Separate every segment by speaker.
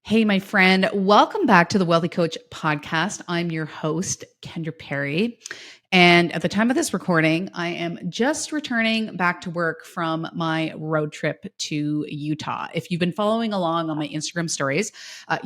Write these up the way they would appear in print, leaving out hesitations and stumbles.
Speaker 1: Hey, my friend, welcome back to the Wealthy Coach podcast. I'm your host, Kendra Perry. And at the time of this recording, I am just returning back to work from my road trip to Utah. If you've been following along on my Instagram stories,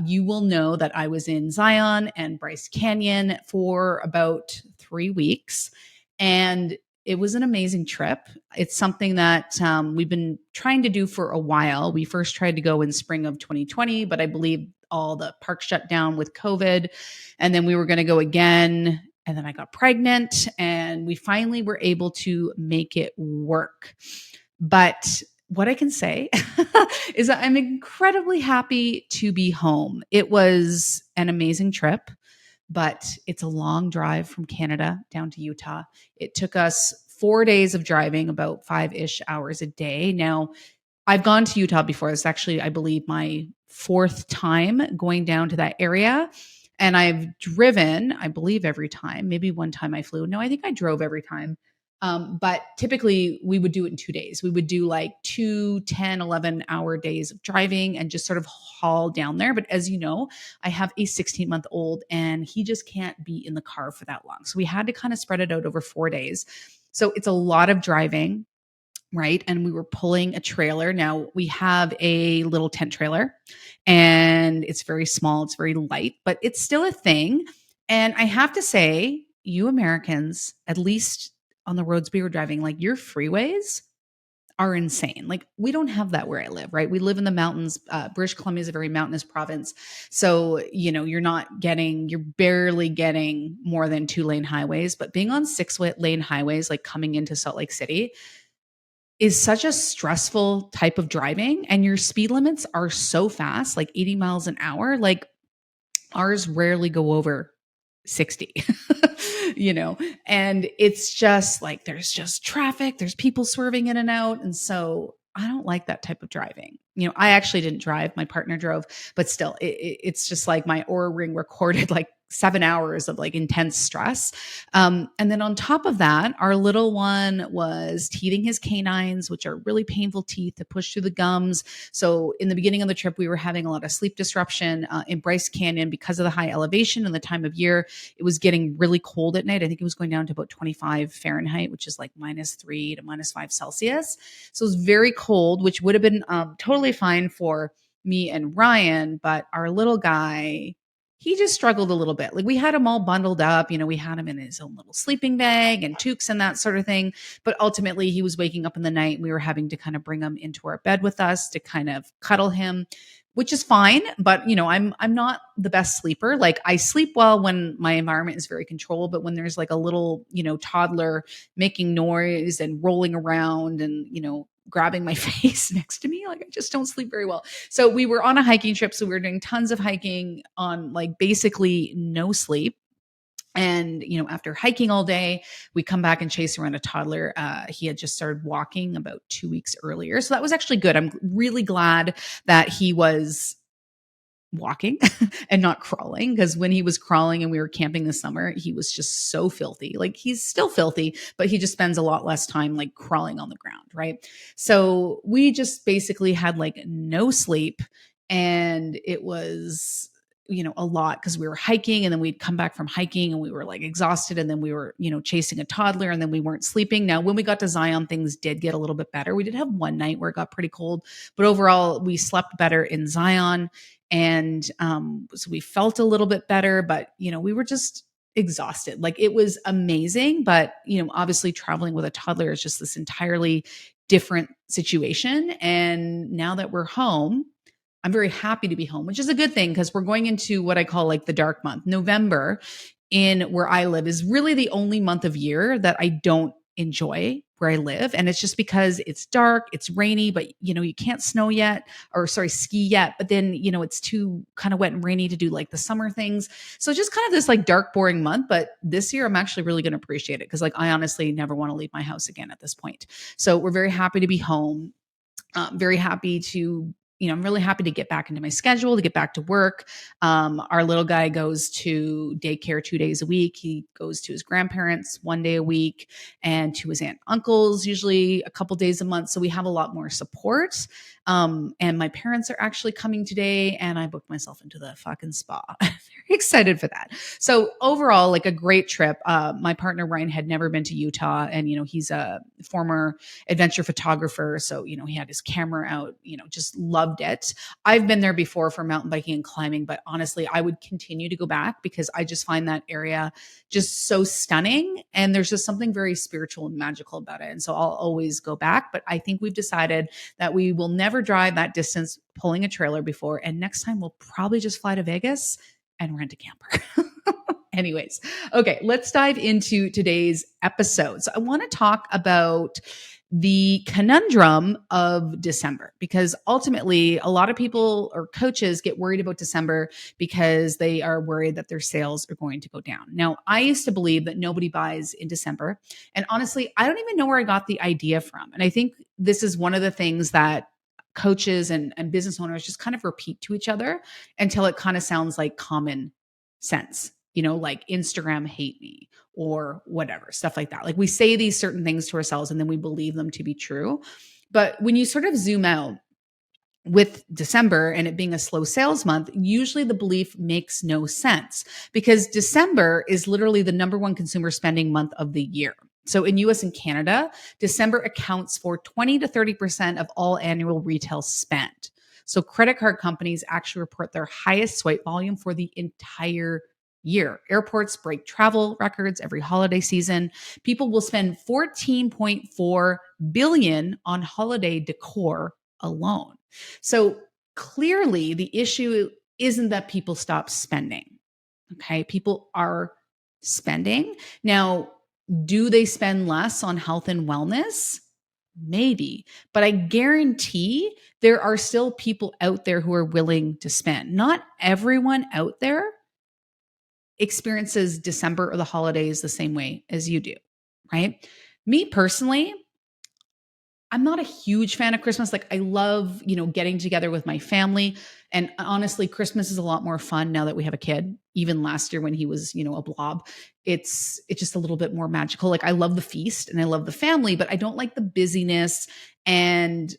Speaker 1: you will know that I was in Zion and Bryce Canyon for about 3 weeks. And it was an amazing trip. It's something that we've been trying to do for a while. We first tried to go in spring of 2020, but I believe all the parks shut down with COVID. And then we were going to go again. And then I got pregnant, and we finally were able to make it work. But what I can say is that I'm incredibly happy to be home. It was an amazing trip, but it's a long drive from Canada down to Utah. It took us 4 days of driving, about 5-ish hours a day. Now, I've gone to Utah before. It's actually, I believe, my fourth time going down to that area. And I've driven, I believe, every time. Maybe one time I flew. No, I think I drove every time. But typically we would do it in 2 days. We would do like 2, 10, 11-hour days of driving and just sort of haul down there. But as you know, I have a 16-month-old and he just can't be in the car for that long. So we had to kind of spread it out over 4 days. So it's a lot of driving, right? And we were pulling a trailer. Now we have a little tent trailer and it's very small, it's very light, but it's still a thing. And I have to say, you Americans, at least on the roads we were driving, like your freeways are insane. Like we don't have that where I live, right? We live in the mountains. British Columbia is a very mountainous province. So, you're barely getting more than 2-lane highways, but being on 6-lane highways, like coming into Salt Lake City, is such a stressful type of driving, and your speed limits are so fast, like 80 miles an hour. Like ours rarely go over 60, and it's just like there's just traffic, there's people swerving in and out. And so I don't like that type of driving. I actually didn't drive, my partner drove, but still, it's just like my Oura ring recorded like 7 hours of like intense stress. And then on top of that, our little one was teething his canines, which are really painful teeth to push through the gums. So in the beginning of the trip, we were having a lot of sleep disruption in Bryce Canyon because of the high elevation and the time of year. It was getting really cold at night. I think it was going down to about 25 Fahrenheit, which is like -3 to -5 Celsius. So it was very cold, which would have been totally fine for me and Ryan, but our little guy, he just struggled a little bit. Like we had him all bundled up, we had him in his own little sleeping bag and toques and that sort of thing. But ultimately he was waking up in the night. We were having to kind of bring him into our bed with us to kind of cuddle him, which is fine. But I'm not the best sleeper. Like I sleep well when my environment is very controlled, but when there's like a little, toddler making noise and rolling around and, grabbing my face next to me, like I just don't sleep very well. So we were on a hiking trip. So we were doing tons of hiking on like basically no sleep. And, after hiking all day, we come back and chase around a toddler. He had just started walking about 2 weeks earlier. So that was actually good. I'm really glad that he was walking and not crawling, because when he was crawling and we were camping this summer, he was just so filthy. Like he's still filthy, but he just spends a lot less time like crawling on the ground, right? So we just basically had like no sleep, and it was a lot because we were hiking, and then we'd come back from hiking and we were like exhausted, and then we were chasing a toddler, and then we weren't sleeping. Now when we got to Zion, things did get a little bit better. We did have one night where it got pretty cold, but overall we slept better in Zion. And so we felt a little bit better, but we were just exhausted. Like it was amazing, but obviously traveling with a toddler is just this entirely different situation. And now that we're home, I'm very happy to be home, which is a good thing, because we're going into what I call like the dark month. November in where I live is really the only month of year that I don't enjoy where I live. And it's just because it's dark, it's rainy, but you can't ski yet. But then, it's too kind of wet and rainy to do like the summer things. So just kind of this like dark, boring month. But this year I'm actually really going to appreciate it, because like I honestly never want to leave my house again at this point. So we're very happy to be home. Very happy to I'm really happy to get back into my schedule, to get back to work. Our little guy goes to daycare 2 days a week. He goes to his grandparents 1 day a week, and to his aunt and uncles usually a couple days a month. So we have a lot more support. And my parents are actually coming today, and I booked myself into the fucking spa. Very excited for that. So overall, like a great trip. My partner Ryan had never been to Utah, and he's a former adventure photographer. So he had his camera out. Just loved it. I've been there before for mountain biking and climbing, but honestly, I would continue to go back because I just find that area just so stunning, and there's just something very spiritual and magical about it. And so I'll always go back. But I think we've decided that we will never drive that distance pulling a trailer before. And next time we'll probably just fly to Vegas and rent a camper. Anyways, okay, let's dive into today's episode. So I want to talk about the conundrum of December, because ultimately a lot of people or coaches get worried about December because they are worried that their sales are going to go down. Now, I used to believe that nobody buys in December. And honestly, I don't even know where I got the idea from. And I think this is one of the things that coaches and business owners just kind of repeat to each other until it kind of sounds like common sense, like Instagram hate me or whatever, stuff like that. Like we say these certain things to ourselves and then we believe them to be true. But when you sort of zoom out with December and it being a slow sales month, usually the belief makes no sense because December is literally the number one consumer spending month of the year. So in US and Canada, December accounts for 20 to 30% of all annual retail spend. So credit card companies actually report their highest swipe volume for the entire year. Airports break travel records every holiday season. People will spend 14.4 billion on holiday decor alone. So clearly the issue isn't that people stop spending. Okay. People are spending. Now, do they spend less on health and wellness? Maybe, but I guarantee there are still people out there who are willing to spend. Not everyone out there experiences December or the holidays the same way as you do, right? Me personally, I'm not a huge fan of Christmas. Like I love, getting together with my family. And honestly, Christmas is a lot more fun now that we have a kid. Even last year when he was, a blob, it's just a little bit more magical. Like I love the feast and I love the family, but I don't like the busyness and,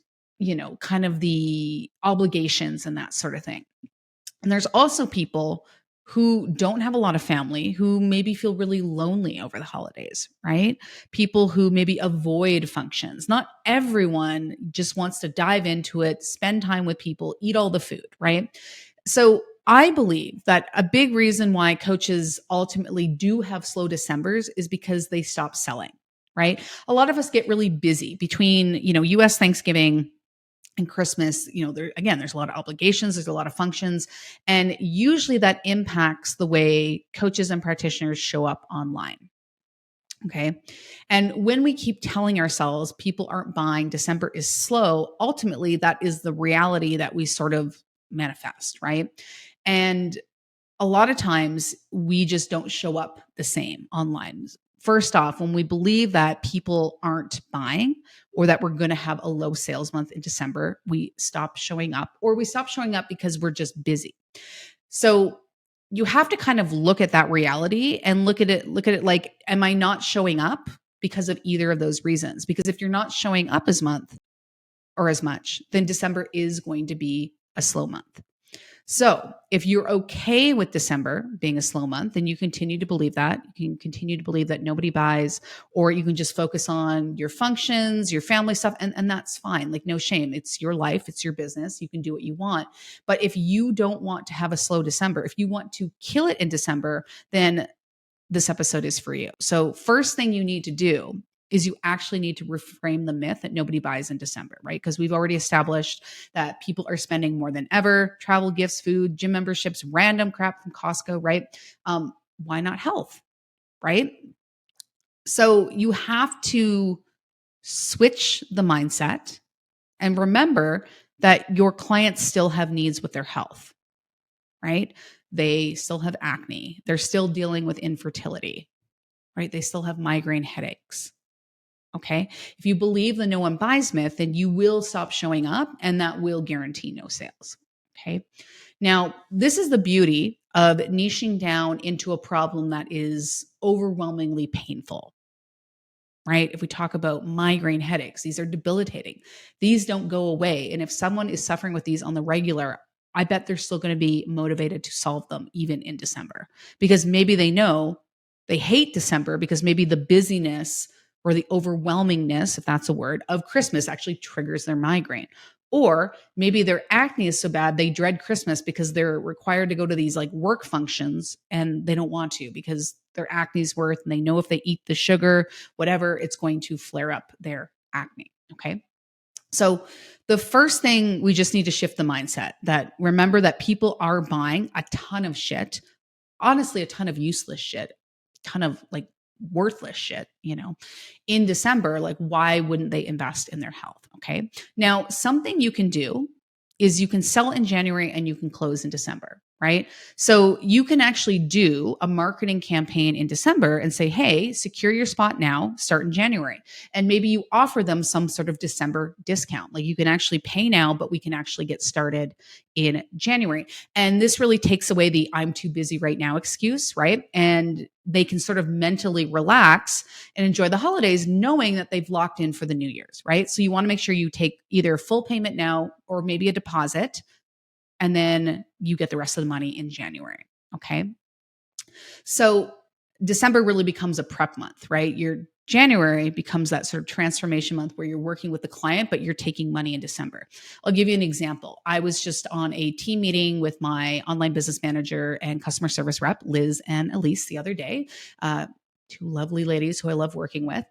Speaker 1: kind of the obligations and that sort of thing. And there's also people who don't have a lot of family who maybe feel really lonely over the holidays, right? People who maybe avoid functions. Not everyone just wants to dive into it, spend time with people, eat all the food, right? So I believe that a big reason why coaches ultimately do have slow Decembers is because they stop selling, right? A lot of us get really busy between, US Thanksgiving and Christmas, there's a lot of obligations, there's a lot of functions, and usually that impacts the way coaches and practitioners show up online. Okay. And when we keep telling ourselves people aren't buying, December is slow, ultimately that is the reality that we sort of manifest, right? And a lot of times we just don't show up the same online. First off, when we believe that people aren't buying or that we're going to have a low sales month in December, we stop showing up, or we stop showing up because we're just busy. So you have to kind of look at that reality and look at it like, am I not showing up because of either of those reasons? Because if you're not showing up as much, then December is going to be a slow month. So if you're okay with December being a slow month, then you continue to believe that. You can continue to believe that nobody buys, or you can just focus on your functions, your family stuff, and that's fine. Like no shame. It's your life. It's your business. You can do what you want. But if you don't want to have a slow December, if you want to kill it in December, then this episode is for you. So first thing you need to do is you actually need to reframe the myth that nobody buys in December, right? Because we've already established that people are spending more than ever: travel, gifts, food, gym memberships, random crap from Costco, right? Why not health, right? So you have to switch the mindset and remember that your clients still have needs with their health, right? They still have acne. They're still dealing with infertility, right? They still have migraine headaches. Okay. If you believe the no one buys myth, then you will stop showing up and that will guarantee no sales. Okay. Now, this is the beauty of niching down into a problem that is overwhelmingly painful. right? If we talk about migraine headaches, these are debilitating. These don't go away. And if someone is suffering with these on the regular, I bet they're still going to be motivated to solve them even in December, because maybe they know they hate December because maybe the busyness or the overwhelmingness, if that's a word, of Christmas actually triggers their migraine. Or maybe their acne is so bad they dread Christmas because they're required to go to these like work functions and they don't want to because their acne is worse and they know if they eat the sugar, whatever, it's going to flare up their acne. Okay. So the first thing, we just need to shift the mindset that remember that people are buying a ton of shit, honestly, a ton of useless shit, a ton of like worthless shit, in December. Like, why wouldn't they invest in their health? Okay. Now, something you can do is you can sell in January and you can close in December, right? So you can actually do a marketing campaign in December and say, hey, secure your spot now, start in January. And maybe you offer them some sort of December discount. Like you can actually pay now, but we can actually get started in January. And this really takes away the I'm too busy right now excuse, right? And they can sort of mentally relax and enjoy the holidays knowing that they've locked in for the New Year's, right? So you want to make sure you take either full payment now or maybe a deposit, and then you get the rest of the money in January. Okay. So December really becomes a prep month, right? Your January becomes that sort of transformation month where you're working with the client, but you're taking money in December. I'll give you an example. I was just on a team meeting with my online business manager and customer service rep, Liz and Elise, the other day. Two lovely ladies who I love working with.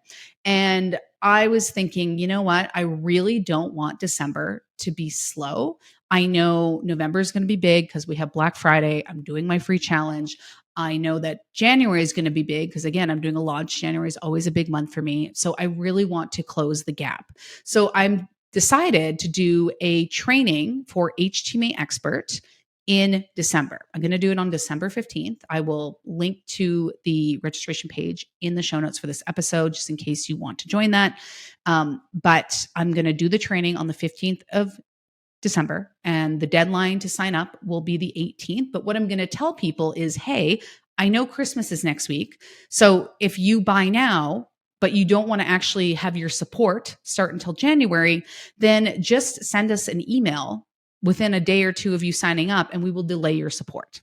Speaker 1: And I was thinking, you know what? I really don't want December to be slow. I know November is going to be big because we have Black Friday. I'm doing my free challenge. I know that January is going to be big because, again, I'm doing a launch. January is always a big month for me. So I really want to close the gap. So I'm decided to do a training for HTMA Expert in December. I'm going to do it on December 15th. I will link to the registration page in the show notes for this episode, just in case you want to join that. But I'm going to do the training on the 15th of December, and the deadline to sign up will be the 18th. But what I'm going to tell people is, hey, I know Christmas is next week. So if you buy now, but you don't want to actually have your support start until January, then just send us an email within a day or two of you signing up, and we will delay your support.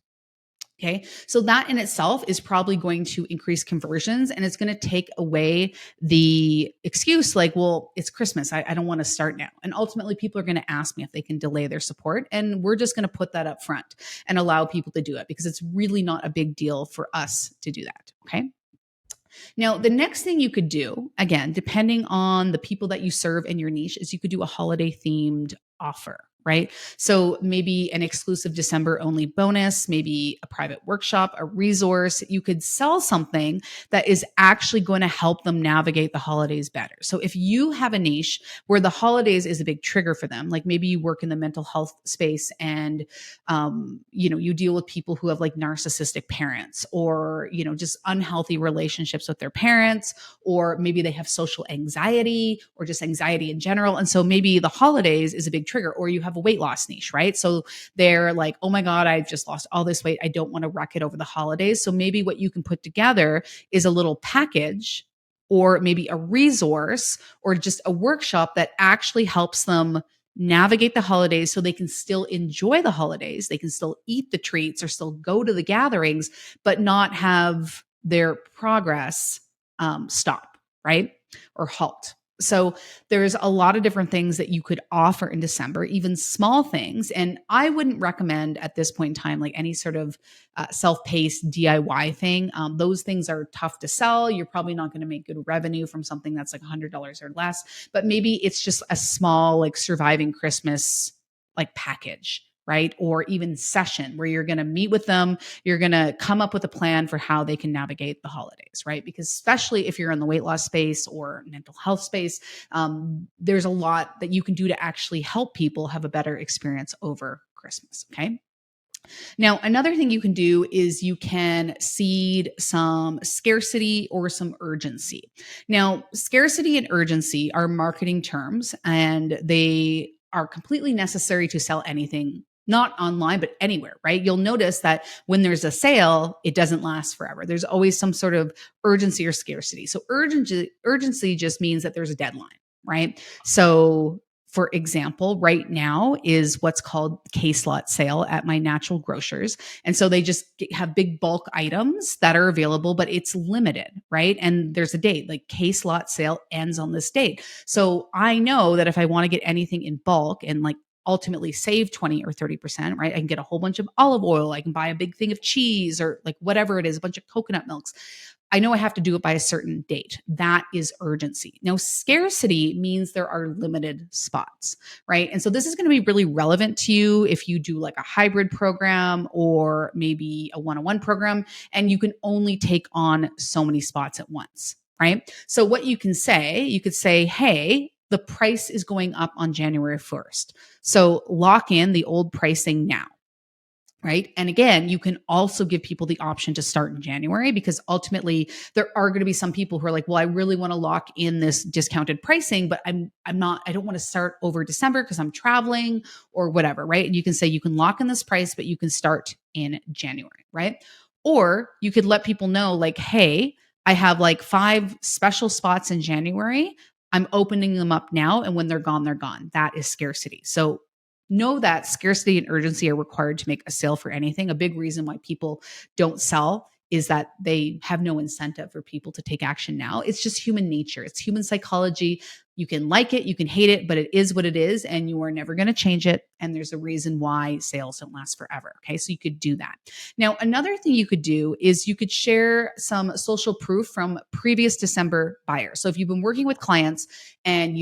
Speaker 1: Okay. So that in itself is probably going to increase conversions, and it's going to take away the excuse like, well, it's Christmas. I don't want to start now. And ultimately people are going to ask me if they can delay their support. And we're just going to put that up front and allow people to do it because it's really not a big deal for us to do that. Okay. Now, the next thing you could do, again, depending on the people that you serve in your niche, is you could do a holiday themed offer, right? So maybe an exclusive December only bonus, maybe a private workshop, a resource. You could sell something that is actually going to help them navigate the holidays better. So if you have a niche where the holidays is a big trigger for them, like maybe you work in the mental health space and, you deal with people who have like narcissistic parents or, just unhealthy relationships with their parents, or maybe they have social anxiety or just anxiety in general. And so maybe the holidays is a big trigger, or you have a weight loss niche, right? So they're like, oh my God, I've just lost all this weight. I don't want to wreck it over the holidays. So maybe what you can put together is a little package or maybe a resource or just a workshop that actually helps them navigate the holidays so they can still enjoy the holidays. They can still eat the treats or still go to the gatherings, but not have their progress stop, right? Or halt. So there's a lot of different things that you could offer in December, even small things. And I wouldn't recommend at this point in time, like any sort of self-paced DIY thing. Those things are tough to sell. You're probably not going to make good revenue from something that's like $100 or less, but maybe it's just a small, like surviving Christmas, like package, right? Or even session where you're going to meet with them. You're going to come up with a plan for how they can navigate the holidays, right? Because especially if you're in the weight loss space or mental health space, there's a lot that you can do to actually help people have a better experience over Christmas. Okay. Now, another thing you can do is you can seed some scarcity or some urgency. Now, scarcity and urgency are marketing terms, and they are completely necessary to sell anything not online, but anywhere, right? You'll notice that when there's a sale, it doesn't last forever. There's always some sort of urgency or scarcity. So urgency just means that there's a deadline, right? So for example, right now is what's called case lot sale at my natural grocers. And so they just have big bulk items that are available, but it's limited, right? And there's a date, like case lot sale ends on this date. So I know that if I want to get anything in bulk and like ultimately save 20 or 30%, right? I can get a whole bunch of olive oil. I can buy a big thing of cheese or like whatever it is, a bunch of coconut milks. I know I have to do it by a certain date. That is urgency. Now, scarcity means there are limited spots, right? And so this is going to be really relevant to you if you do like a hybrid program or maybe a one-on-one program, and you can only take on so many spots at once, right? So what you could say, hey, the price is going up on January 1st. So lock in the old pricing now. Right. And again, you can also give people the option to start in January, because ultimately there are going to be some people who are like, well, I really want to lock in this discounted pricing, but I don't want to start over December because I'm traveling or whatever. Right. And you can say you can lock in this price, but you can start in January. Right. Or you could let people know like, hey, I have like 5 special spots in January. I'm opening them up now. And when they're gone, they're gone. That is scarcity. So know that scarcity and urgency are required to make a sale for anything. A big reason why people don't sell is that they have no incentive for people to take action now. It's just human nature. It's human psychology. You can like it, you can hate it, but it is what it is, and you are never going to change it. And there's a reason why sales don't last forever. Okay, so you could do that. Now, another thing you could do is you could share some social proof from previous December buyers. So if you've been working with clients and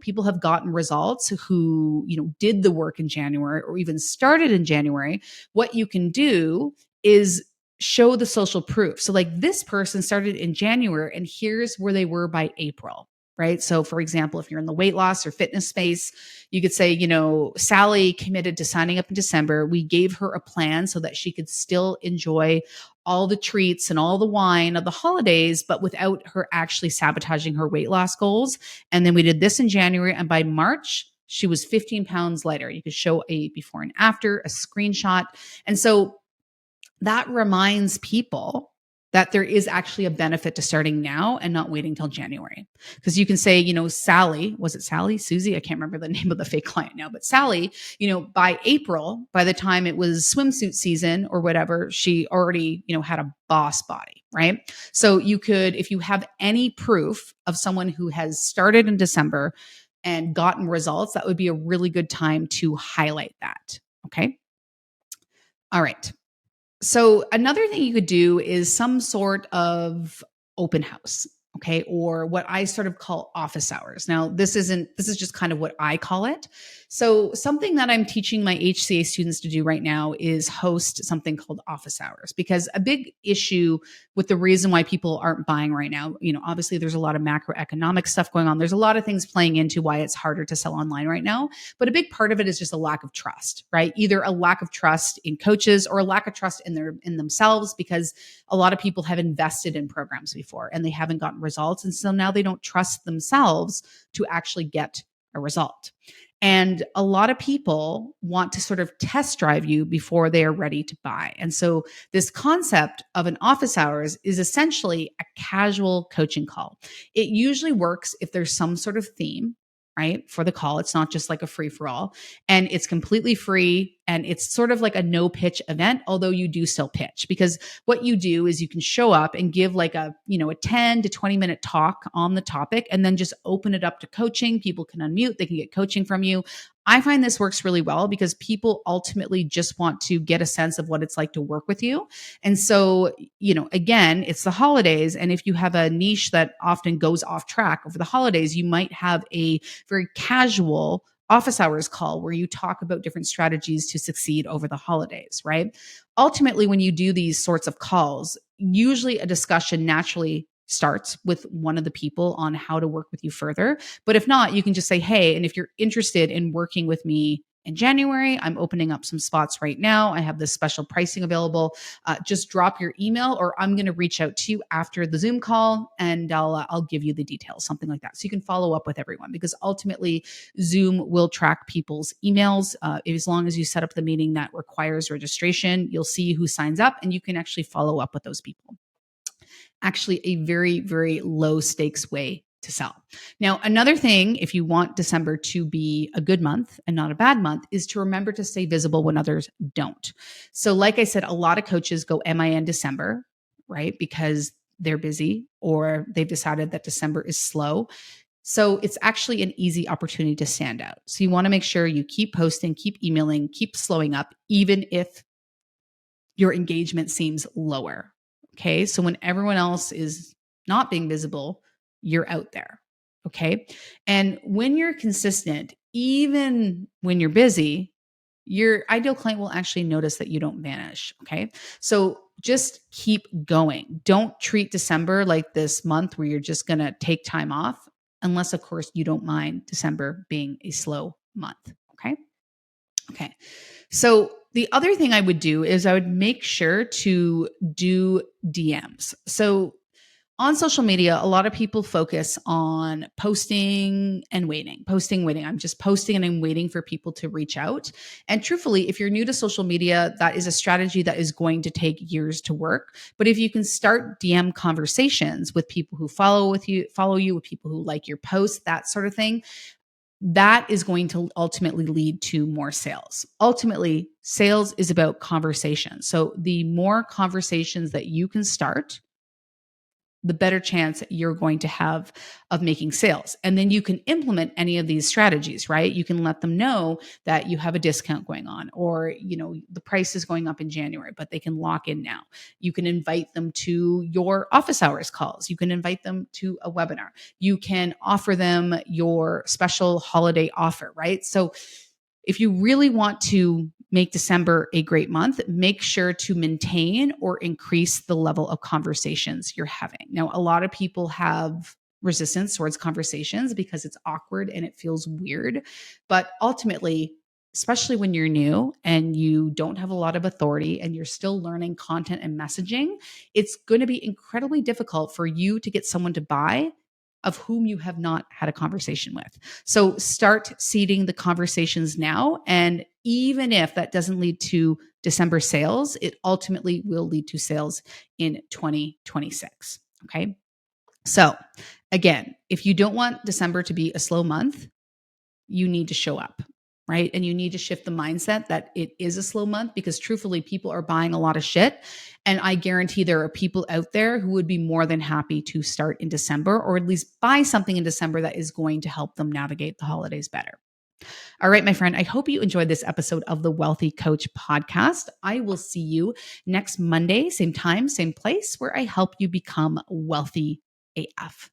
Speaker 1: people have gotten results who, did the work in January or even started in January, what you can do is show the social proof. So like this person started in January and here's where they were by April. Right. So, for example, if you're in the weight loss or fitness space, you could say, Sally committed to signing up in December. We gave her a plan so that she could still enjoy all the treats and all the wine of the holidays, but without her actually sabotaging her weight loss goals. And then we did this in January. And by March, she was 15 pounds lighter. You could show a before and after, a screenshot. And so that reminds people that there is actually a benefit to starting now and not waiting till January. Because you can say, Sally, was it Sally, Susie? I can't remember the name of the fake client now, but Sally, by April, by the time it was swimsuit season or whatever, she already, had a boss body, right? So you could, if you have any proof of someone who has started in December and gotten results, that would be a really good time to highlight that. Okay. All right. So another thing you could do is some sort of open house, okay? Or what I sort of call office hours. Now, this is just kind of what I call it. So something that I'm teaching my HCA students to do right now is host something called office hours, because a big issue with the reason why people aren't buying right now, obviously there's a lot of macroeconomic stuff going on. There's a lot of things playing into why it's harder to sell online right now. But a big part of it is just a lack of trust, right? Either a lack of trust in coaches or a lack of trust in themselves, because a lot of people have invested in programs before and they haven't gotten results. And so now they don't trust themselves to actually get a result. And a lot of people want to sort of test drive you before they are ready to buy. And so this concept of an office hours is essentially a casual coaching call. It usually works if there's some sort of theme, right, for the call. It's not just like a free for all, and it's completely free. And it's sort of like a no pitch event, although you do still pitch, because what you do is you can show up and give like a 10 to 20 minute talk on the topic and then just open it up to coaching. People can unmute, they can get coaching from you. I find this works really well because people ultimately just want to get a sense of what it's like to work with you. And so, again, it's the holidays. And if you have a niche that often goes off track over the holidays, you might have a very casual office hours call where you talk about different strategies to succeed over the holidays, right? Ultimately, when you do these sorts of calls, usually a discussion naturally starts with one of the people on how to work with you further. But if not, you can just say, hey, and if you're interested in working with me in January. I'm opening up some spots right now. I have this special pricing available. Just drop your email, or I'm going to reach out to you after the Zoom call, and I'll give you the details, something like that. So you can follow up with everyone, because ultimately Zoom will track people's emails. As long as you set up the meeting that requires registration, you'll see who signs up, and you can actually follow up with those people. Actually, a very, very low stakes way to sell. Now, another thing, if you want December to be a good month and not a bad month, is to remember to stay visible when others don't. So, like I said, a lot of coaches go MIA in December, right? Because they're busy, or they've decided that December is slow. So it's actually an easy opportunity to stand out. So you want to make sure you keep posting, keep emailing, keep slowing up, even if your engagement seems lower. Okay. So when everyone else is not being visible, you're out there. Okay. And when you're consistent, even when you're busy, your ideal client will actually notice that you don't vanish. Okay. So just keep going. Don't treat December like this month where you're just going to take time off, unless, of course, you don't mind December being a slow month. Okay. Okay. So the other thing I would do is I would make sure to do DMs. So on social media, a lot of people focus on posting and waiting, posting, waiting. I'm just posting and I'm waiting for people to reach out. And truthfully, if you're new to social media, that is a strategy that is going to take years to work. But if you can start DM conversations with people who follow you, with people who like your posts, that sort of thing, that is going to ultimately lead to more sales. Ultimately, sales is about conversation. So the more conversations that you can start, the better chance you're going to have of making sales. And then you can implement any of these strategies, right? You can let them know that you have a discount going on, or, the price is going up in January, but they can lock in now. You can invite them to your office hours calls. You can invite them to a webinar. You can offer them your special holiday offer, right? So if you really want to make December a great month, make sure to maintain or increase the level of conversations you're having. Now, a lot of people have resistance towards conversations because it's awkward and it feels weird. But ultimately, especially when you're new and you don't have a lot of authority and you're still learning content and messaging, it's going to be incredibly difficult for you to get someone to buy of whom you have not had a conversation with. So start seeding the conversations now. And even if that doesn't lead to December sales, it ultimately will lead to sales in 2026. Okay. So again, if you don't want December to be a slow month, you need to show up, right? And you need to shift the mindset that it is a slow month, because truthfully, people are buying a lot of shit. And I guarantee there are people out there who would be more than happy to start in December, or at least buy something in December that is going to help them navigate the holidays better. All right, my friend, I hope you enjoyed this episode of the Wealthy Coach podcast. I will see you next Monday, same time, same place, where I help you become wealthy AF.